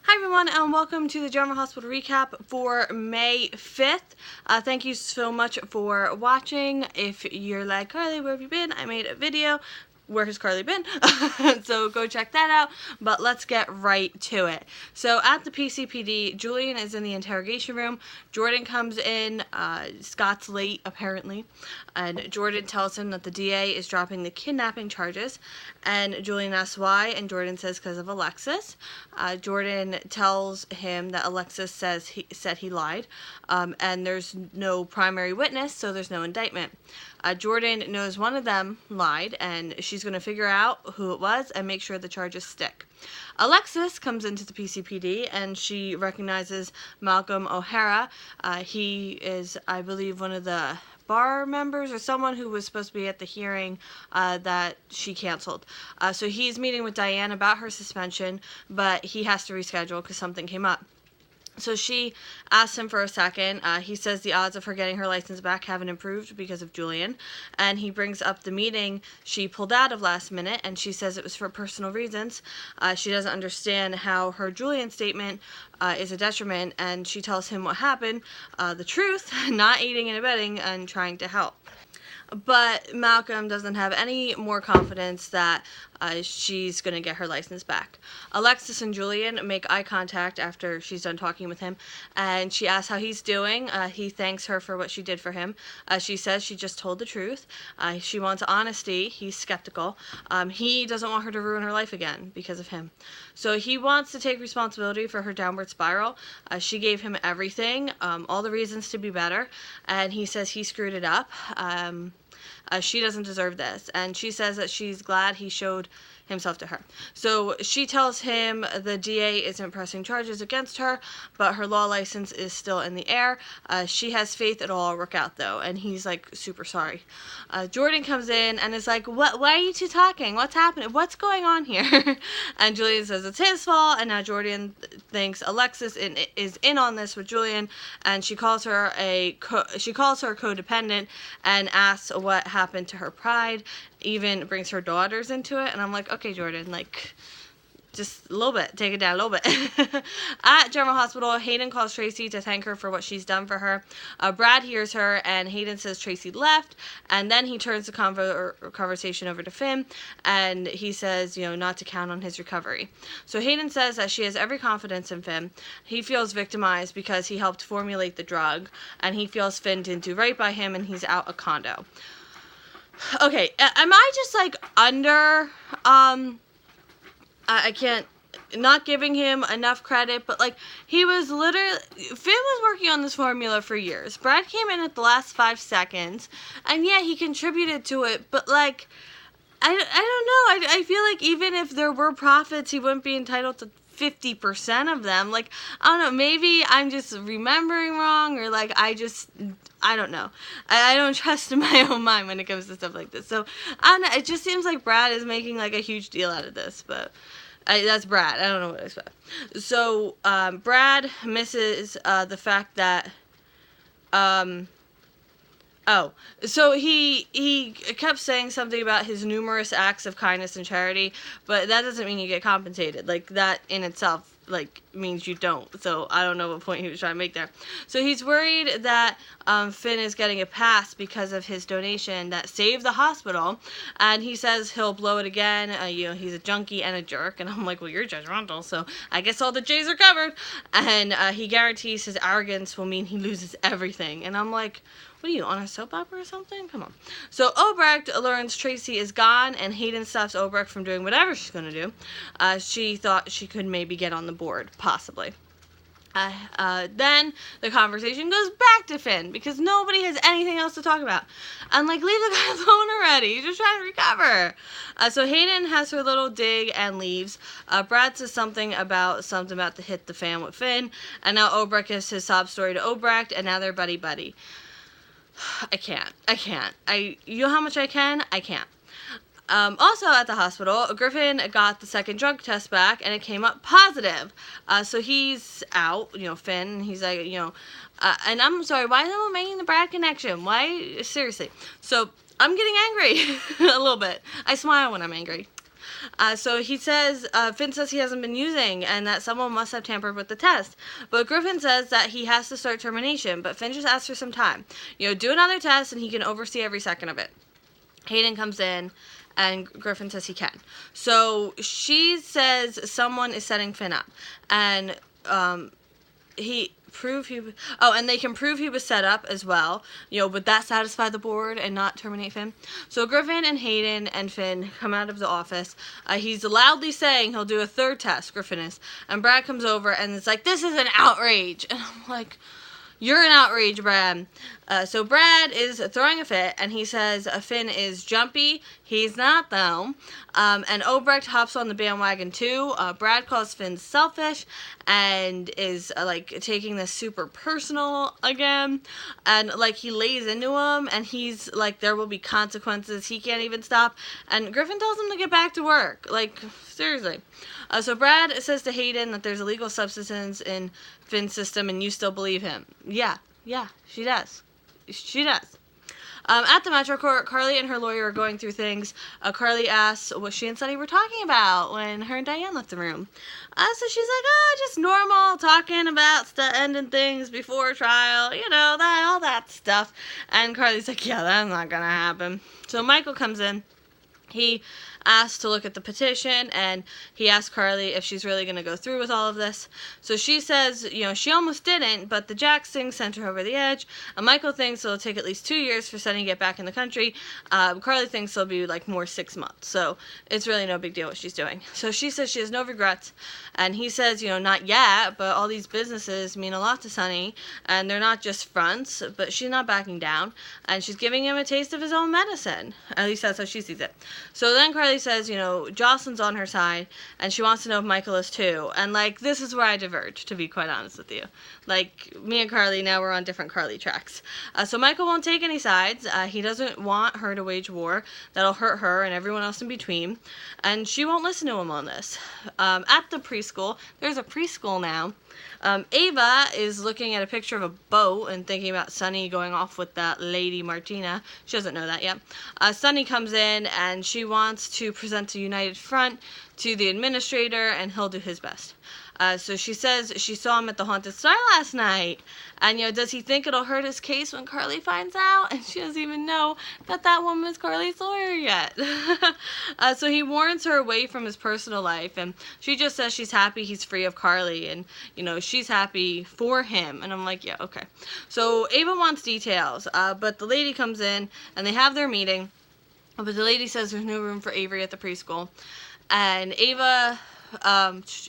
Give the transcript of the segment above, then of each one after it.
Hi everyone and welcome to the General Hospital recap for May 5th. Thank you so much for watching. If you're like, Carly, where have you been? I made a video. Where has Carly been? So go check that out, but let's get right to it. So at the PCPD, Julian is in the interrogation room. Jordan comes in. Scott's late, apparently, and Jordan tells him that the DA is dropping the kidnapping charges, and Julian asks why, and Jordan says because of Alexis. Jordan tells him that Alexis said he lied, and there's no primary witness, so there's no indictment. Jordan knows one of them lied, and she's going to figure out who it was and make sure the charges stick. Alexis comes into the PCPD, and she recognizes Malcolm O'Hara. He is, I believe, one of the bar members or someone who was supposed to be at the hearing that she canceled. So he's meeting with Diane about her suspension, but he has to reschedule because something came up. So she asks him for a second. He says the odds of her getting her license back haven't improved because of Julian. And he brings up the meeting she pulled out of last minute, and she says it was for personal reasons. She doesn't understand how her Julian statement is a detriment, and she tells him what happened, the truth, not aiding and abetting, and trying to help. But Malcolm doesn't have any more confidence that she's going to get her license back. Alexis and Julian make eye contact after she's done talking with him, and she asks how he's doing. He thanks her for what she did for him. She says she just told the truth. She wants honesty. He's skeptical. He doesn't want her to ruin her life again because of him. So he wants to take responsibility for her downward spiral. She gave him everything, all the reasons to be better, and he says he screwed it up. She doesn't deserve this, and she says that she's glad he showed himself to her. So she tells him the DA isn't pressing charges against her, but her law license is still in the air. She has faith it'll all work out, though, and he's like super sorry. Jordan comes in and is like, "What? Why are you two talking? What's happening? What's going on here?" And Julian says it's his fault, and now Jordan thinks Alexis is in on this with Julian, and she calls her codependent and asks what happened to her pride. Even brings her daughters into it, and I'm like, okay, Jordan, like, just a little bit, take it down a little bit. At General Hospital, Hayden calls Tracy to thank her for what she's done for her. Brad hears her, and Hayden says Tracy left, and then he turns the conversation over to Finn, and he says, not to count on his recovery. So Hayden says that she has every confidence in Finn. He feels victimized because he helped formulate the drug, and he feels Finn didn't do right by him, and he's out a condo. Okay, am I just, like, under, I can't, not giving him enough credit, but, like, he was literally, Finn was working on this formula for years. Brad came in at the last 5 seconds, and yeah, he contributed to it, but, like, I don't know, I feel like even if there were profits, he wouldn't be entitled to 50% of them. Like, I don't know, maybe I'm just remembering wrong, or, like, I don't know. I don't trust in my own mind when it comes to stuff like this. So, I don't know. It just seems like Brad is making, like, a huge deal out of this. But that's Brad. I don't know what to expect. So, Brad misses the fact that... so he kept saying something about his numerous acts of kindness and charity, but that doesn't mean you get compensated. Like, that in itself, like, means you don't. So I don't know what point he was trying to make there. So he's worried that Finn is getting a pass because of his donation that saved the hospital, and he says he'll blow it again. He's a junkie and a jerk, and I'm like, well, you're judgmental, so I guess all the J's are covered. And he guarantees his arrogance will mean he loses everything, and I'm like, what are you, on a soap opera or something? Come on. So Obrecht learns Tracy is gone, and Hayden stops Obrecht from doing whatever she's going to do. She thought she could maybe get on the board, possibly. Then the conversation goes back to Finn, because nobody has anything else to talk about. I'm like, leave the guy alone already. He's just trying to recover. So Hayden has her little dig and leaves. Brad says something about to hit the fan with Finn, and now Obrecht gives his sob story to Obrecht, and now they're buddy-buddy. I can't. You know how much I can? I can't. Also at the hospital, Griffin got the second drug test back, and it came up positive. So he's out, Finn, and he's like, and I'm sorry, why is everyone making the Brad connection? Why? Seriously. So I'm getting angry a little bit. I smile when I'm angry. So he says, Finn says he hasn't been using and that someone must have tampered with the test. But Griffin says that he has to start termination, but Finn just asks for some time. Do another test and he can oversee every second of it. Hayden comes in and Griffin says he can. So she says someone is setting Finn up. And and they can prove he was set up as well. Would that satisfy the board and not terminate Finn? So Griffin and Hayden and Finn come out of the office. He's loudly saying he'll do a third test, Griffin is. And Brad comes over and it's like, this is an outrage. And I'm like, you're an outrage, Brad. So Brad is throwing a fit, and he says Finn is jumpy. He's not, though. And Obrecht hops on the bandwagon, too. Brad calls Finn selfish and is, taking this super personal again. And, he lays into him, and he's like, there will be consequences. He can't even stop. And Griffin tells him to get back to work. Seriously. So Brad says to Hayden that there's illegal substances in Finn's system, and you still believe him. Yeah, she does. She does. At the Metro Court, Carly and her lawyer are going through things. Carly asks what she and Sunny were talking about when her and Diane left the room. So she's like, just normal, talking about ending things before trial, all that stuff. And Carly's like, yeah, that's not gonna happen. So Michael comes in. He asked to look at the petition, and he asked Carly if she's really going to go through with all of this. So she says, she almost didn't, but the Jacks thing sent her over the edge. Michael thinks it'll take at least 2 years for Sunny to get back in the country. Carly thinks it'll be more 6 months. So it's really no big deal what she's doing. So she says she has no regrets, and he says, not yet, but all these businesses mean a lot to Sunny, and they're not just fronts, but she's not backing down, and she's giving him a taste of his own medicine. At least that's how she sees it. So then Carly says, Jocelyn's on her side, and she wants to know if Michael is too. And, this is where I diverge, to be quite honest with you. Me and Carly, now we're on different Carly tracks. So Michael won't take any sides. He doesn't want her to wage war. That'll hurt her and everyone else in between. And she won't listen to him on this. At the preschool, there's a preschool now. Ava is looking at a picture of a boat and thinking about Sunny going off with that lady Martina. She doesn't know that yet. Sunny comes in and she wants to present a united front to the administrator, and he'll do his best. So she says she saw him at the Haunted Star last night. And, does he think it'll hurt his case when Carly finds out? And she doesn't even know that woman is Carly's lawyer yet. So he warns her away from his personal life. And she just says she's happy he's free of Carly. And, she's happy for him. And I'm like, yeah, okay. So Ava wants details. But the lady comes in and they have their meeting. But the lady says there's no room for Avery at the preschool. And Ava,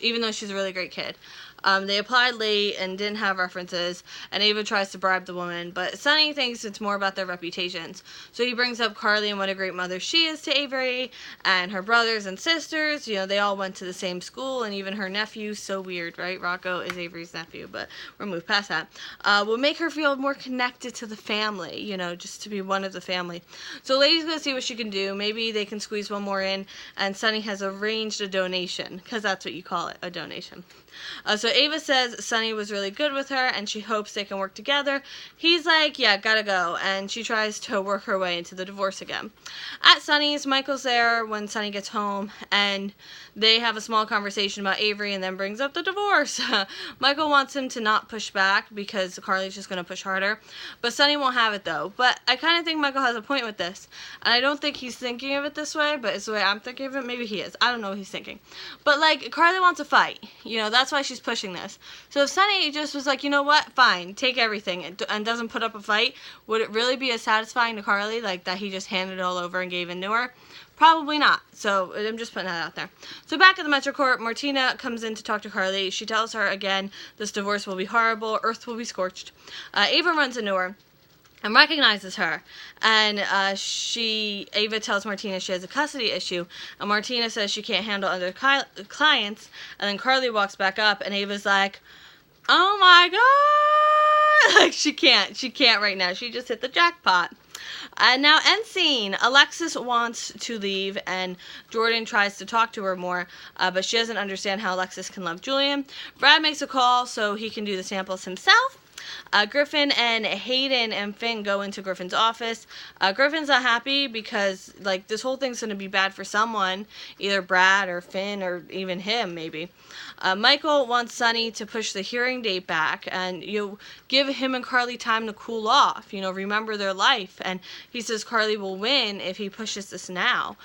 even though she's a really great kid, they applied late and didn't have references, and Ava tries to bribe the woman, but Sunny thinks it's more about their reputations. So he brings up Carly and what a great mother she is to Avery, and her brothers and sisters, they all went to the same school, and even her nephew, so weird, right? Rocco is Avery's nephew, but we'll move past that. Will make her feel more connected to the family, just to be one of the family. So Lady's gonna see what she can do. Maybe they can squeeze one more in, and Sunny has arranged a donation, because that's what you call it, a donation. So Ava says Sunny was really good with her and she hopes they can work together. He's like, yeah, gotta go. And she tries to work her way into the divorce again. At Sunny's, Michael's there when Sunny gets home and they have a small conversation about Avery and then brings up the divorce. Michael wants him to not push back because Carly's just going to push harder. But Sunny won't have it though. But I kind of think Michael has a point with this. And I don't think he's thinking of it this way, but it's the way I'm thinking of it. Maybe he is. I don't know what he's thinking. But Carly wants a fight. That's why she's pushing this. So if Sunny just was like, you know what, fine, take everything and doesn't put up a fight, would it really be as satisfying to Carly that he just handed it all over and gave in to her? Probably not. So I'm just putting that out there. So back at the Metro Court, Martina comes in to talk to Carly. She tells her again, this divorce will be horrible. Earth will be scorched. Ava runs into her and recognizes her. And Ava tells Martina she has a custody issue. And Martina says she can't handle other clients. And then Carly walks back up and Ava's like, oh my God. She can't right now. She just hit the jackpot. And now end scene. Alexis wants to leave and Jordan tries to talk to her more, but she doesn't understand how Alexis can love Julian. Brad makes a call so he can do the samples himself. Griffin and Hayden and Finn go into Griffin's office. Griffin's not happy because, like, this whole thing's going to be bad for someone, either Brad or Finn or even him, maybe. Michael wants Sonny to push the hearing date back and, give him and Carly time to cool off, remember their life. And he says Carly will win if he pushes this now.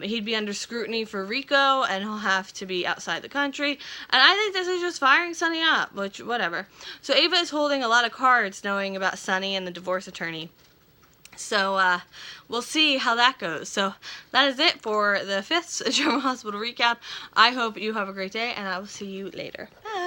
He'd be under scrutiny for Rico, and he'll have to be outside the country. And I think this is just firing Sonny up, which, whatever. So Ava is holding a lot of cards knowing about Sonny and the divorce attorney. So, we'll see how that goes. So, that is it for the 5th General Hospital recap. I hope you have a great day, and I will see you later. Bye!